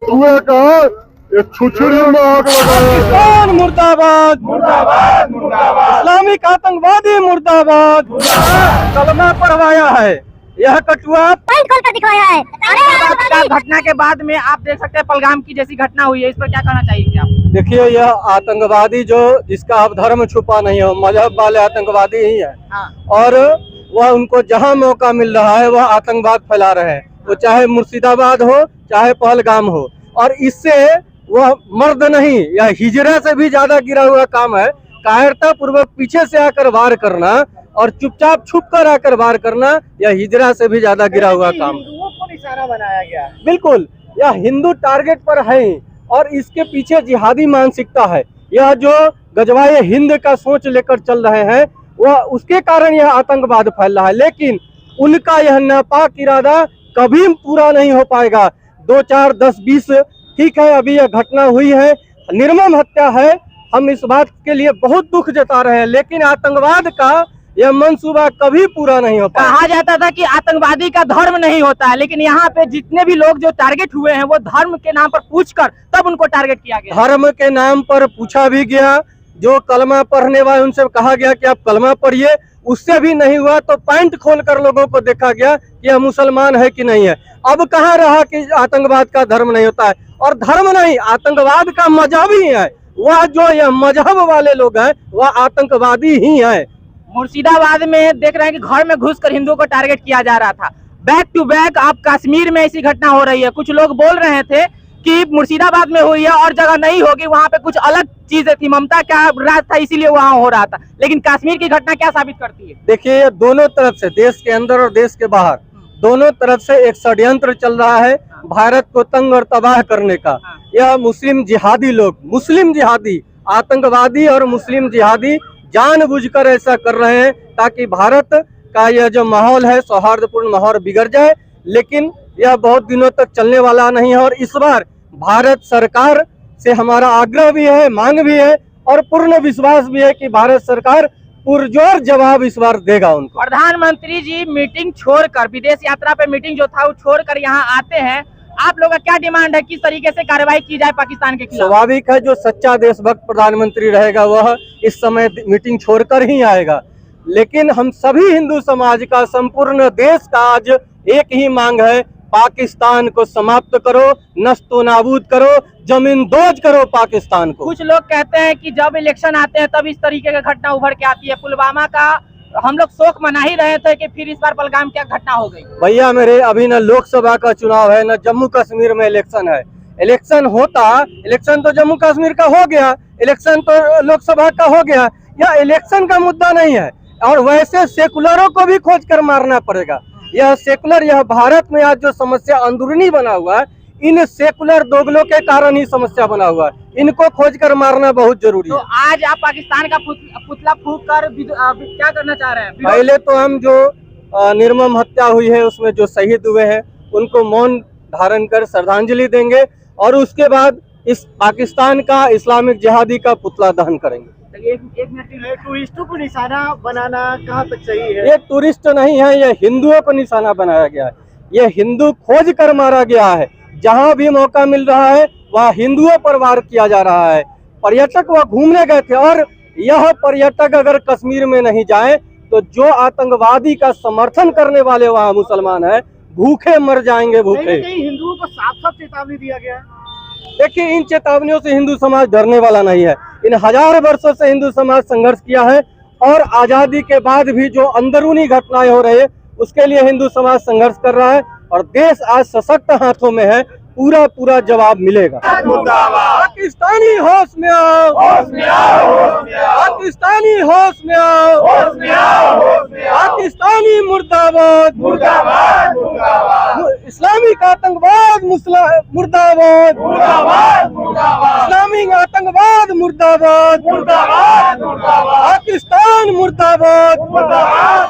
हुए कहा ये छुछड़ी में आग लगाया। पाकिस्तान मुर्दाबाद मुर्दाबाद मुर्दाबाद। इस्लामिक आतंकवादी मुर्दाबाद। कलमा पढ़वाया है, यह कठुआ पॉइंट खोल कर दिखवाया है। घटना के बाद में आप देख सकते हैं पहलगाम की जैसी घटना हुई है, इस पर क्या कहना चाहिए क्या? देखिए, यह आतंकवादी जो जिसका अब धर्म छुपा नहीं हो, मजहब वाले आतंकवादी ही है। हाँ। और वह उनको जहां मौका मिल रहा है वह आतंकवाद फैला रहे हैं, वो चाहे मुर्शिदाबाद हो चाहे पहलगाम हो। और इससे वह मर्द नहीं, यह हिजरा से भी ज्यादा गिरा हुआ काम है। कायरता पूर्वक पीछे से आकर वार करना और चुपचाप छुप कर आकर वार करना, यह हिजरा से भी ज्यादा गिरा हुआ काम है। हिंदुओं को निशाना बनाया गया। बिल्कुल, यह हिंदू टारगेट पर है ही, और इसके पीछे जिहादी मानसिकता है। यह जो गजवाए हिंद का सोच लेकर चल रहे हैं, वह उसके कारण यह आतंकवाद फैल रहा है। लेकिन उनका यह नापाक इरादा कभी पूरा नहीं हो पाएगा। 2, 4, 10, 20 ठीक है, अभी यह घटना हुई है, निर्मम हत्या है, हम इस बात के लिए बहुत दुख जता रहे हैं। लेकिन आतंकवाद का यह मंसूबा कभी पूरा नहीं हो पाया। कहा जाता था कि आतंकवादी का धर्म नहीं होता है, लेकिन यहाँ पे जितने भी लोग जो टारगेट हुए हैं वो धर्म के नाम पर पूछकर तब उनको टारगेट किया गया। धर्म के नाम पर पूछा भी गया, जो कलमा पढ़ने वाले उनसे कहा गया कि आप कलमा पढ़िए, उससे भी नहीं हुआ तो पैंट खोलकर लोगों को देखा गया कि यह मुसलमान है कि नहीं है। अब कहाँ रहा कि आतंकवाद का धर्म नहीं होता है, और धर्म नहीं, आतंकवाद का मजहब ही है। वह जो यह मजहब वाले लोग हैं वह आतंकवादी ही है। मुर्शिदाबाद में देख रहे हैं कि घर में घुसकर हिंदुओं को टारगेट किया जा रहा था। बैक टू बैक अब कश्मीर में ऐसी घटना हो रही है। कुछ लोग बोल रहे थे कि मुर्शिदाबाद में हुई है और जगह नहीं होगी, वहां पे कुछ अलग चीजें थी, ममता का राज था इसीलिए वहां हो रहा था। लेकिन कश्मीर की घटना क्या साबित करती है? देखिए, ये दोनों तरफ से, देश के अंदर और देश के बाहर, दोनों तरफ से एक षड्यंत्र चल रहा है भारत को तंग और तबाह करने का। यह मुस्लिम जिहादी लोग, मुस्लिम जिहादी आतंकवादी और मुस्लिम जिहादी जानबूझकर ऐसा कर रहे हैं ताकि भारत का यह जो माहौल है, सौहार्दपूर्ण माहौल बिगड़ जाए। लेकिन यह बहुत दिनों तक चलने वाला नहीं है, और इस बार भारत सरकार से हमारा आग्रह भी है, मांग भी है, और पूर्ण विश्वास भी है कि भारत सरकार पुरजोर जवाब इस बार देगा उनको। प्रधानमंत्री जी मीटिंग छोड़कर, विदेश यात्रा पे मीटिंग जो था वो छोड़कर यहाँ आते हैं, आप लोगों का क्या डिमांड है, किस तरीके से कार्रवाई की जाए पाकिस्तान के खिलाफ? स्वाभाविक है, जो सच्चा देशभक्त प्रधानमंत्री रहेगा वह इस समय मीटिंग छोड़कर ही आएगा। लेकिन हम सभी हिंदू समाज का, संपूर्ण देश का आज एक ही मांग है, पाकिस्तान को समाप्त करो, नस्तो नाबूद करो, जमीन दोज करो पाकिस्तान को। कुछ लोग कहते हैं कि जब इलेक्शन आते हैं तब इस तरीके की घटना उभर के आती है। पुलवामा का हम लोग शोक मना ही रहे थे कि फिर इस बार पहलगाम क्या घटना हो गई। भैया मेरे, अभी न लोकसभा का चुनाव है, न जम्मू कश्मीर में इलेक्शन है। इलेक्शन होता, इलेक्शन तो जम्मू कश्मीर का हो गया, इलेक्शन तो लोकसभा का हो गया। यह इलेक्शन का मुद्दा नहीं है, और वैसे सेकुलरों को भी खोज कर मारना पड़ेगा। यह सेकुलर, यह भारत में आज जो समस्या अंदरूनी बना हुआ है, इन सेकुलर दोगलों के कारण ही समस्या बना हुआ है। इनको खोज कर मारना बहुत जरूरी है। तो आज आप पाकिस्तान का पुतला फूंक कर क्या करना चाह रहे हैं? पहले तो हम जो निर्मम हत्या हुई है उसमें जो शहीद हुए हैं उनको मौन धारण कर श्रद्धांजलि देंगे, और उसके बाद इस पाकिस्तान का इस्लामिक जिहादी का पुतला दहन करेंगे। एक मिनट, टूरिस्टों को निशाना बनाना कहाँ तक सही है? ये टूरिस्ट नहीं है, ये हिंदुओं को निशाना बनाया गया है। ये हिंदू खोज कर मारा गया है। जहाँ भी मौका मिल रहा है वहाँ हिंदुओं पर वार किया जा रहा है। पर्यटक वहाँ घूमने गए थे, और यह पर्यटक अगर कश्मीर में नहीं जाए तो जो आतंकवादी का समर्थन करने वाले वहाँ मुसलमान है, भूखे मर जाएंगे, भूखे। हिंदुओं को साफ साफ चेतावनी दिया गया है। देखिए, इन चेतावनियों से हिंदू समाज डरने वाला नहीं है। इन हजार वर्षों से हिंदू समाज संघर्ष किया है, और आजादी के बाद भी जो अंदरूनी घटनाएं हो रही है उसके लिए हिंदू समाज संघर्ष कर रहा है, और देश आज सशक्त हाथों में है, पूरा पूरा जवाब मिलेगा। पाकिस्तानी होश में आओ, होश में आओ, होश में आओ। पाकिस्तानी होश में आओ, होश में आओ, होश में आओ। पाकिस्तानी मुर्दाबाद, मुर्दाबाद मुर्दाबाद। इस्लामिक आतंकवाद मुर्दाबाद, मुर्दाबाद मुर्दाबाद। इस्लामिक आतंकवाद मुर्दाबाद, मुर्दाबाद मुर्दाबाद। पाकिस्तान मुर्दाबाद। मुर्दाबाद।